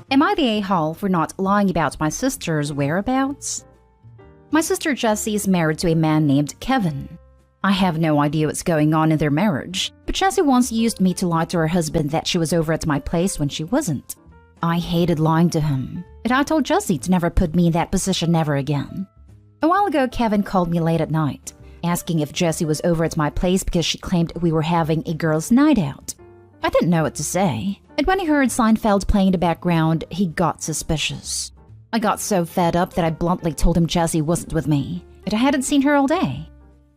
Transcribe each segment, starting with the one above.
Am I the a-hole for not lying about my sister's whereabouts? My sister Jessie is married to a man named Kevin. I have no idea what's going on in their marriage, but Jessie once used me to lie to her husband that she was over at my place when she wasn't. I hated lying to him, and I told Jessie to never put me in that position ever again. A while ago, Kevin called me late at night, asking if Jessie was over at my place because she claimed we were having a girls' night out. I didn't know what to say, and when he heard Seinfeld playing in the background, he got suspicious. I got so fed up that I bluntly told him Jessie wasn't with me, and I hadn't seen her all day.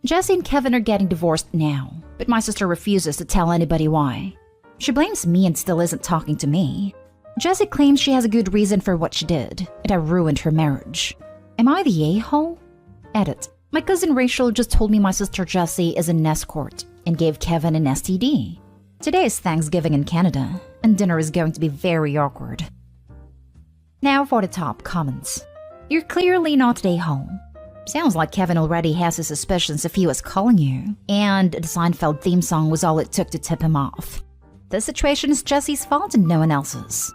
Jessie and Kevin are getting divorced now, but my sister refuses to tell anybody why. She blames me and still isn't talking to me. Jessie claims she has a good reason for what she did, and I ruined her marriage. Am I the a-hole? Edit. My cousin Rachel just told me my sister Jessie is an escort and gave Kevin an STD. Today is Thanksgiving in Canada, and dinner is going to be very awkward. Now for the top comments. You're clearly not the a-hole. Sounds like Kevin already has his suspicions if he was calling you, and the Seinfeld theme song was all it took to tip him off. This situation is Jessie's fault and no one else's.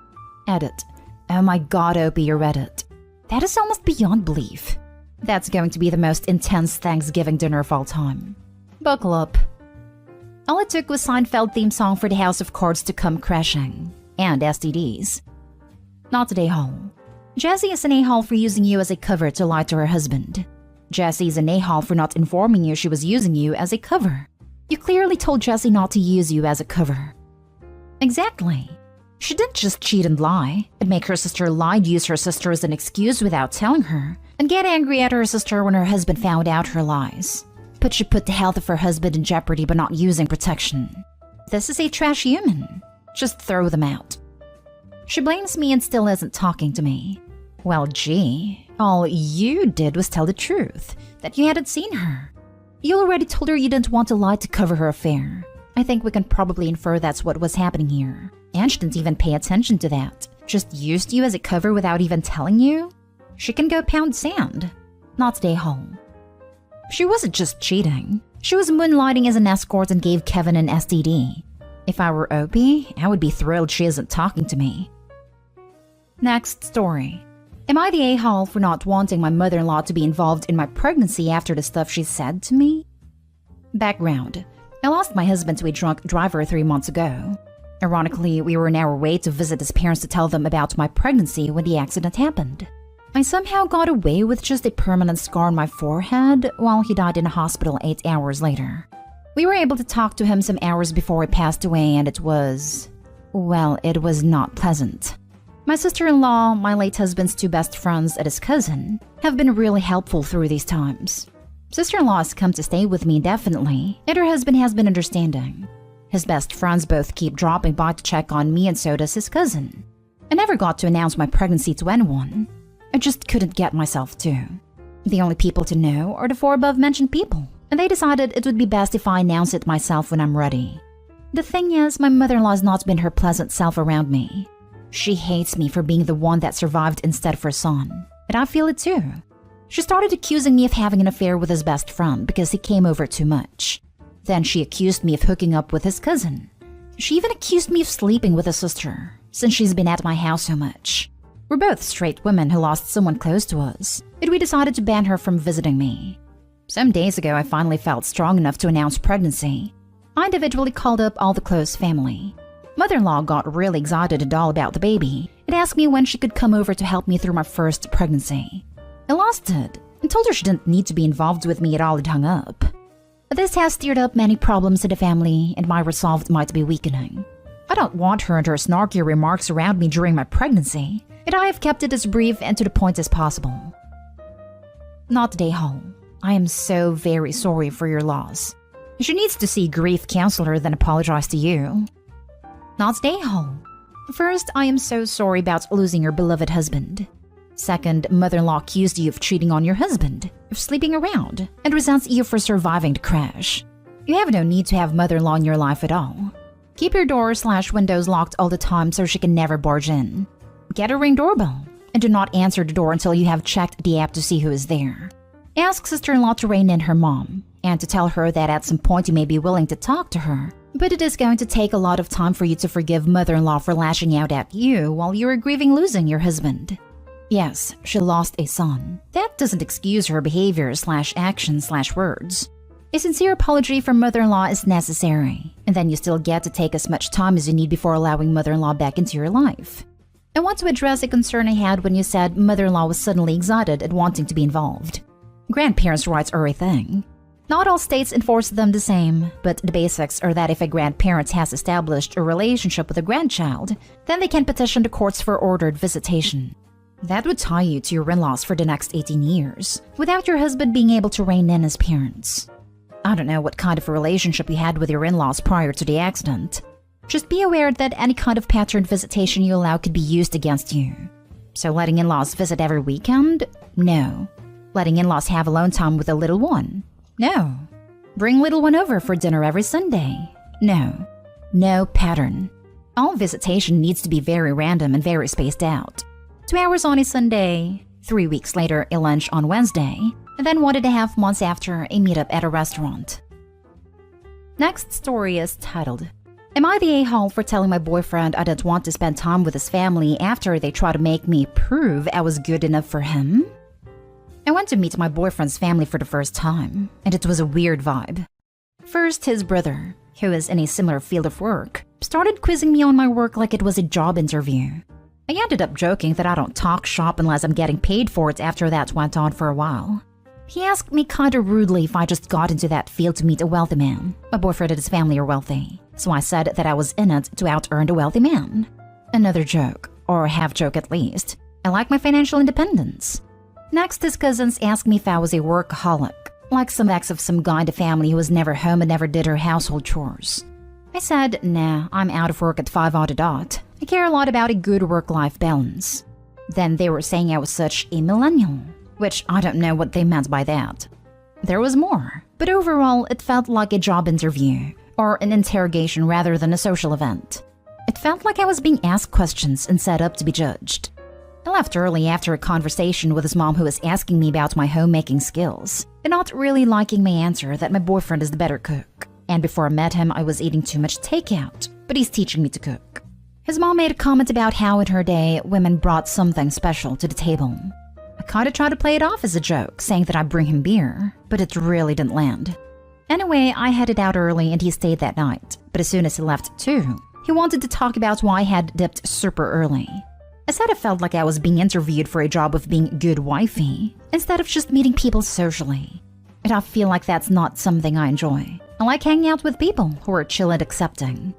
Edit. Oh my god, Opie, you read it. That is almost beyond belief. That's going to be the most intense Thanksgiving dinner of all time. Buckle up. All it took was Seinfeld theme song for the House of Cards to come crashing. And STDs. Not the a-hole. Jessie is an a-hole for using you as a cover to lie to her husband. Jessie is an a-hole for not informing you she was using you as a cover. You clearly told Jessie not to use you as a cover. Exactly. She didn't just cheat and lie, and make her sister lie and use her sister as an excuse without telling her, and get angry at her sister when her husband found out her lies. But she put the health of her husband in jeopardy by not using protection. This is a trash human. Just throw them out. She blames me and still isn't talking to me. Well, gee, all you did was tell the truth, that you hadn't seen her. You already told her you didn't want to lie to cover her affair. I think we can probably infer that's what was happening here. And she didn't even pay attention to that. Just used you as a cover without even telling you? She can go pound sand. Not stay home. She wasn't just cheating. She was moonlighting as an escort and gave Kevin an STD. If I were Opie, I would be thrilled she isn't talking to me. Next story. Am I the a-hole for not wanting my mother-in-law to be involved in my pregnancy after the stuff she said to me? Background. I lost my husband to a drunk driver 3 months ago. Ironically, we were on our way to visit his parents to tell them about my pregnancy when the accident happened. I somehow got away with just a permanent scar on my forehead while he died in a hospital 8 hours later. We were able to talk to him some hours before he passed away, and it was not pleasant. My sister-in-law, my late husband's 2 best friends, and his cousin have been really helpful through these times. Sister-in-law has come to stay with me indefinitely, and her husband has been understanding. His best friends both keep dropping by to check on me, and so does his cousin. I never got to announce my pregnancy to anyone. I just couldn't get myself to. The only people to know are the 4 above-mentioned people, and they decided it would be best if I announce it myself when I'm ready. The thing is, my mother-in-law has not been her pleasant self around me. She hates me for being the one that survived instead of her son, and I feel it too. She started accusing me of having an affair with his best friend because he came over too much. Then she accused me of hooking up with his cousin. She even accused me of sleeping with his sister, since she's been at my house so much. We're both straight women who lost someone close to us, and we decided to ban her from visiting me. Some days ago, I finally felt strong enough to announce pregnancy. I individually called up all the close family. Mother-in-law got really excited and all about the baby and asked me when she could come over to help me through my first pregnancy. I lost it and told her she didn't need to be involved with me at all and hung up. This has stirred up many problems in the family, and my resolve might be weakening. I don't want her and her snarky remarks around me during my pregnancy, and I have kept it as brief and to the point as possible. Not the a-hole. I am so very sorry for your loss. She needs to see a grief counselor than apologize to you. Not the a-hole. First, I am so sorry about losing your beloved husband. Second, mother-in-law accused you of cheating on your husband, of sleeping around, and resents you for surviving the crash. You have no need to have mother-in-law in your life at all. Keep your doors/windows locked all the time so she can never barge in. Get a Ring doorbell, and do not answer the door until you have checked the app to see who is there. Ask sister-in-law to rein in her mom, and to tell her that at some point you may be willing to talk to her, But it is going to take a lot of time for you to forgive mother-in-law for lashing out at you while you are grieving losing your husband. Yes, she lost a son. That doesn't excuse her behavior/actions/words. A sincere apology from mother-in-law is necessary, and then you still get to take as much time as you need before allowing mother-in-law back into your life. I want to address a concern I had when you said mother-in-law was suddenly excited at wanting to be involved. Grandparents' rights are a thing. Not all states enforce them the same, but the basics are that if a grandparent has established a relationship with a grandchild, then they can petition the courts for ordered visitation. That would tie you to your in-laws for the next 18 years, without your husband being able to rein in as parents. I don't know what kind of a relationship you had with your in-laws prior to the accident. Just be aware that any kind of patterned visitation you allow could be used against you. So letting in-laws visit every weekend? No. Letting in-laws have alone time with the little one? No. Bring little one over for dinner every Sunday? No. No pattern. All visitation needs to be very random and very spaced out. 2 hours on a Sunday, 3 weeks later a lunch on Wednesday, and then 1.5 months after a meetup at a restaurant. Next story is titled, Am I the a-hole for telling my boyfriend I don't want to spend time with his family after they try to make me prove I was good enough for him? I went to meet my boyfriend's family for the first time, and it was a weird vibe. First, his brother, who is in a similar field of work, started quizzing me on my work like it was a job interview. I ended up joking that I don't talk shop unless I'm getting paid for it after that went on for a while. He asked me kinda rudely if I just got into that field to meet a wealthy man. My boyfriend and his family are wealthy, so I said that I was in it to out-earn the wealthy man. Another joke, or half-joke at least. I like my financial independence. Next, his cousins asked me if I was a workaholic, like some ex of some guy in the family who was never home and never did her household chores. I said, nah, I'm out of work at 5 on the dot. I care a lot about a good work-life balance. Then they were saying I was such a millennial, which I don't know what they meant by that. There was more, but overall it felt like a job interview, or an interrogation rather than a social event. It felt like I was being asked questions and set up to be judged. I left early after a conversation with his mom who was asking me about my homemaking skills, and not really liking my answer that my boyfriend is the better cook. And before I met him, I was eating too much takeout, but he's teaching me to cook. His mom made a comment about how in her day, women brought something special to the table. I kinda tried to play it off as a joke, saying that I'd bring him beer, but it really didn't land. Anyway, I headed out early and he stayed that night, but as soon as he left too, he wanted to talk about why I had dipped super early. I said I felt like I was being interviewed for a job of being good wifey, instead of just meeting people socially. And I feel like that's not something I enjoy. I like hanging out with people who are chill and accepting.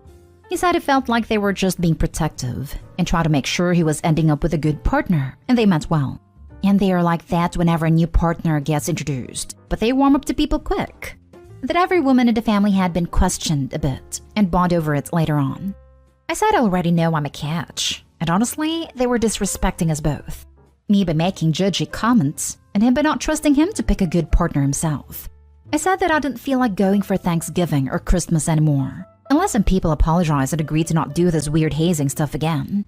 He said it felt like they were just being protective, and tried to make sure he was ending up with a good partner, and they meant well. And they are like that whenever a new partner gets introduced, but they warm up to people quick. That every woman in the family had been questioned a bit, and bond over it later on. I said I already know I'm a catch. And honestly, they were disrespecting us both. Me by making judgy comments, and him by not trusting him to pick a good partner himself. I said that I didn't feel like going for Thanksgiving or Christmas anymore, unless some people apologized and agreed to not do this weird hazing stuff again.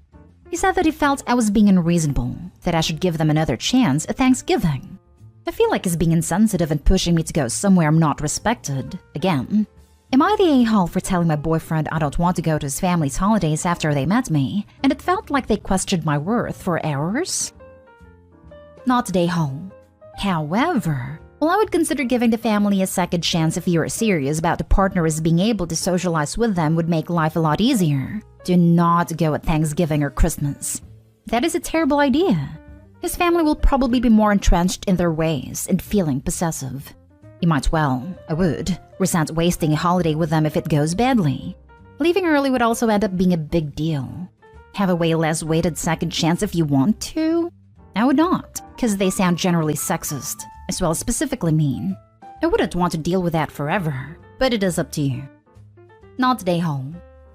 He said that he felt I was being unreasonable, that I should give them another chance at Thanksgiving. I feel like he's being insensitive and pushing me to go somewhere I'm not respected, again. Am I the a-hole for telling my boyfriend I don't want to go to his family's holidays after they met me, and it felt like they questioned my worth for hours? Not the a-hole. However, while I would consider giving the family a second chance if you are serious about the partner as being able to socialize with them would make life a lot easier, do not go at Thanksgiving or Christmas. That is a terrible idea. His family will probably be more entrenched in their ways and feeling possessive. You might I would, resent wasting a holiday with them if it goes badly. Leaving early would also end up being a big deal. Have a way less weighted second chance if you want to? I would not, because they sound generally sexist, as well as specifically mean. I wouldn't want to deal with that forever, but it is up to you. Not the a-hole.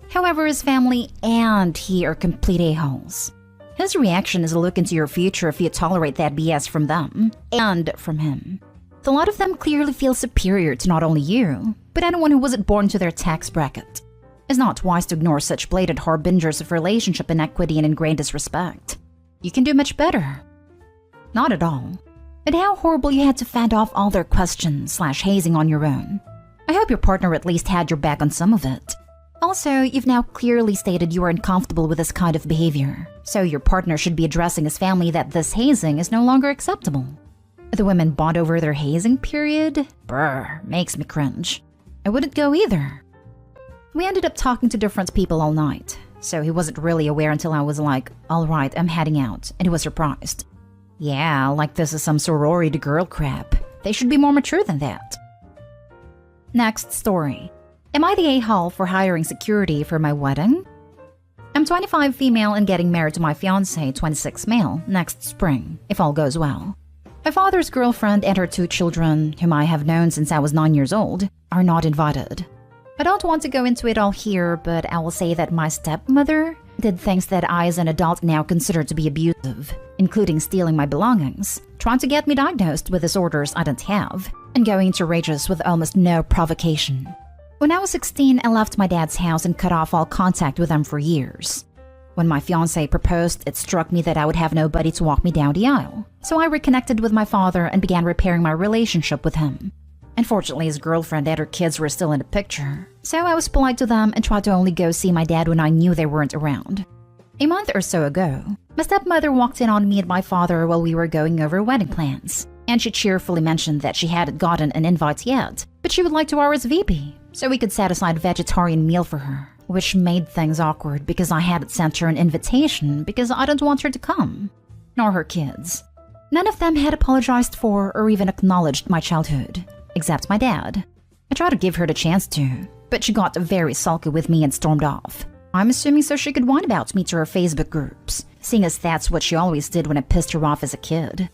However, his family and he are complete a-holes. His reaction is a look into your future if you tolerate that BS from them, and from him. A lot of them clearly feel superior to not only you, but anyone who wasn't born to their tax bracket. It's not wise to ignore such blatant harbingers of relationship inequity and ingrained disrespect. You can do much better. Not at all. And how horrible you had to fend off all their questions/hazing on your own. I hope your partner at least had your back on some of it. Also, you've now clearly stated you are uncomfortable with this kind of behavior, so your partner should be addressing his family that this hazing is no longer acceptable. The women bond over their hazing period? Brr, makes me cringe. I wouldn't go either. We ended up talking to different people all night, so he wasn't really aware until I was like, alright, I'm heading out, and he was surprised. Yeah, like this is some sorority girl crap. They should be more mature than that. Next story. Am I the a-hole for hiring security for my wedding? I'm 25 female and getting married to my fiance, 26 male, next spring, if all goes well. My father's girlfriend and her 2 children, whom I have known since I was 9 years old, are not invited. I don't want to go into it all here, but I will say that my stepmother did things that I as an adult now consider to be abusive, including stealing my belongings, trying to get me diagnosed with disorders I didn't have, and going into rages with almost no provocation. When I was 16, I left my dad's house and cut off all contact with them for years. When my fiancé proposed, it struck me that I would have nobody to walk me down the aisle, so I reconnected with my father and began repairing my relationship with him. Unfortunately, his girlfriend and her kids were still in the picture, so I was polite to them and tried to only go see my dad when I knew they weren't around. A month or so ago, my stepmother walked in on me and my father while we were going over wedding plans, and she cheerfully mentioned that she hadn't gotten an invite yet, but she would like to RSVP, so we could set aside a vegetarian meal for her, which made things awkward because I hadn't sent her an invitation because I didn't want her to come, nor her kids. None of them had apologized for or even acknowledged my childhood, except my dad. I tried to give her the chance to, but she got very sulky with me and stormed off. I'm assuming so she could whine about me to her Facebook groups, seeing as that's what she always did when I pissed her off as a kid.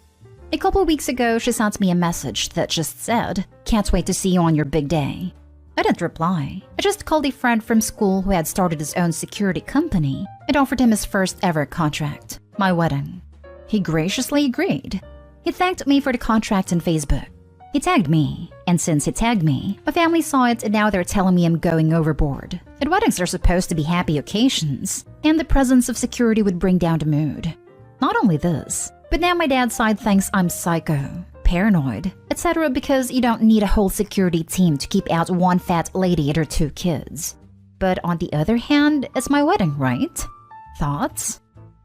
A couple weeks ago, she sent me a message that just said, "Can't wait to see you on your big day." I didn't reply. I just called a friend from school who had started his own security company and offered him his first ever contract, my wedding. He graciously agreed. He thanked me for the contract on Facebook. He tagged me, and since he tagged me, my family saw it and now they're telling me I'm going overboard. And weddings are supposed to be happy occasions, and the presence of security would bring down the mood. Not only this, but now my dad's side thinks I'm psycho, paranoid, etc. because you don't need a whole security team to keep out one fat lady and her 2 kids. But on the other hand, it's my wedding, right? Thoughts?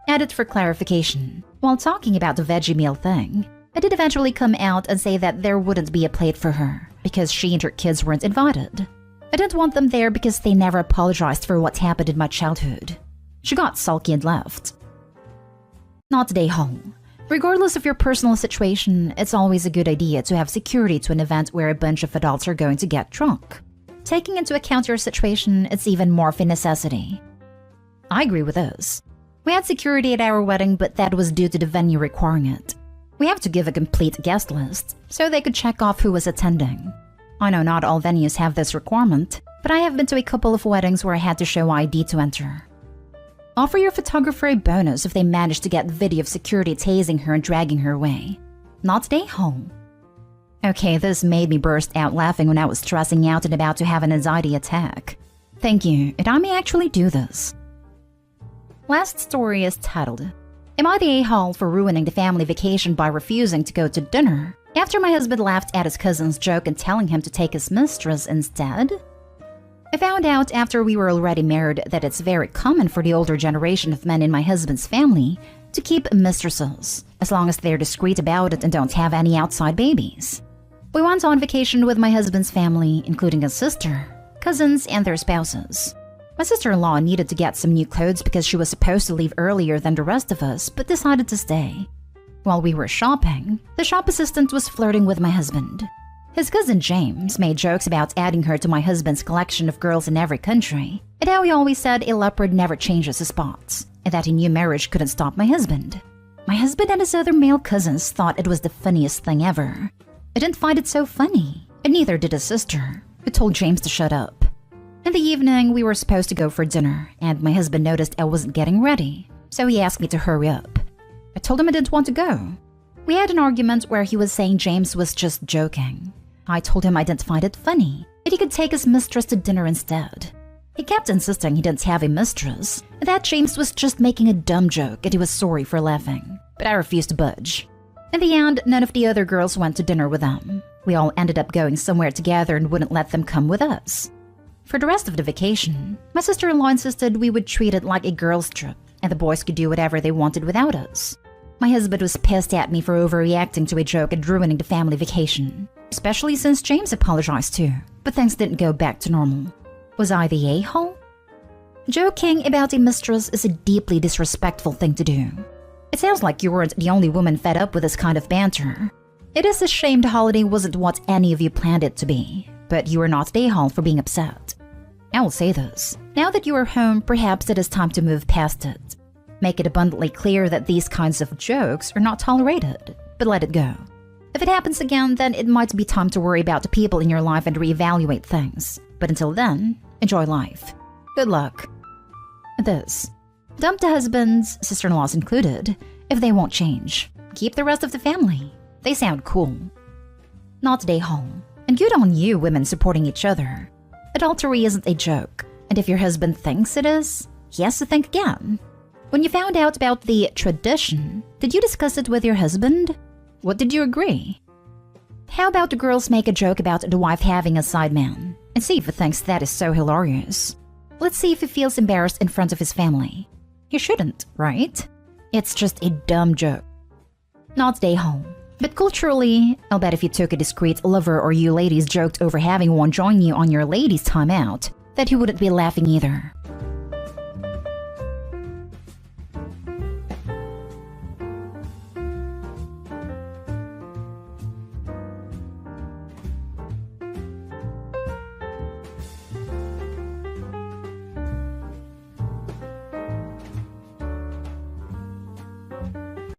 Added for clarification, while talking about the veggie meal thing, I did eventually come out and say that there wouldn't be a plate for her because she and her kids weren't invited. I didn't want them there because they never apologized for what happened in my childhood. She got sulky and left. Not today, home. Regardless of your personal situation, it's always a good idea to have security to an event where a bunch of adults are going to get drunk. Taking into account your situation, it's even more of a necessity. I agree with this. We had security at our wedding, but that was due to the venue requiring it. We have to give a complete guest list, so they could check off who was attending. I know not all venues have this requirement, but I have been to a couple of weddings where I had to show ID to enter. Offer your photographer a bonus if they manage to get video of security tasing her and dragging her away. Not stay home. Okay, this made me burst out laughing when I was stressing out and about to have an anxiety attack. Thank you, and I may actually do this. Last story is titled, Am I the a-hole for ruining the family vacation by refusing to go to dinner after my husband laughed at his cousin's joke and telling him to take his mistress instead? I found out after we were already married that it's very common for the older generation of men in my husband's family to keep mistresses, as long as they're discreet about it and don't have any outside babies. We went on vacation with my husband's family, including his sister, cousins, and their spouses. My sister-in-law needed to get some new clothes because she was supposed to leave earlier than the rest of us, but decided to stay. While we were shopping, the shop assistant was flirting with my husband. His cousin James made jokes about adding her to my husband's collection of girls in every country, and how he always said a leopard never changes his spots, and that a new marriage couldn't stop my husband. My husband and his other male cousins thought it was the funniest thing ever. I didn't find it so funny, and neither did his sister, who told James to shut up. In the evening, we were supposed to go for dinner, and my husband noticed I wasn't getting ready, so he asked me to hurry up. I told him I didn't want to go. We had an argument where he was saying James was just joking. I told him I didn't find it funny, that he could take his mistress to dinner instead. He kept insisting he didn't have a mistress, and that James was just making a dumb joke and he was sorry for laughing, but I refused to budge. In the end, none of the other girls went to dinner with them. We all ended up going somewhere together and wouldn't let them come with us. For the rest of the vacation, my sister-in-law insisted we would treat it like a girls' trip, and the boys could do whatever they wanted without us. My husband was pissed at me for overreacting to a joke and ruining the family vacation, especially since James apologized too, but things didn't go back to normal. Was I the a-hole? Joking about a mistress is a deeply disrespectful thing to do. It sounds like you weren't the only woman fed up with this kind of banter. It is a shame the holiday wasn't what any of you planned it to be, but you are not the a-hole for being upset. I will say this, now that you are home, perhaps it is time to move past it. Make it abundantly clear that these kinds of jokes are not tolerated, but let it go. If it happens again, then it might be time to worry about the people in your life and reevaluate things. But until then, enjoy life. Good luck. This. Dump the husbands, sister-in-laws included, if they won't change. Keep the rest of the family. They sound cool. Not stay home. And good on you women supporting each other. Adultery isn't a joke, and if your husband thinks it is, he has to think again. When you found out about the tradition, did you discuss it with your husband? What did you agree? How about the girls make a joke about the wife having a sideman, and see if he thinks that is so hilarious. Let's see if he feels embarrassed in front of his family. He shouldn't, right? It's just a dumb joke. Not stay home. But culturally, I'll bet if you took a discreet lover or you ladies joked over having one join you on your ladies' time out, that he wouldn't be laughing either.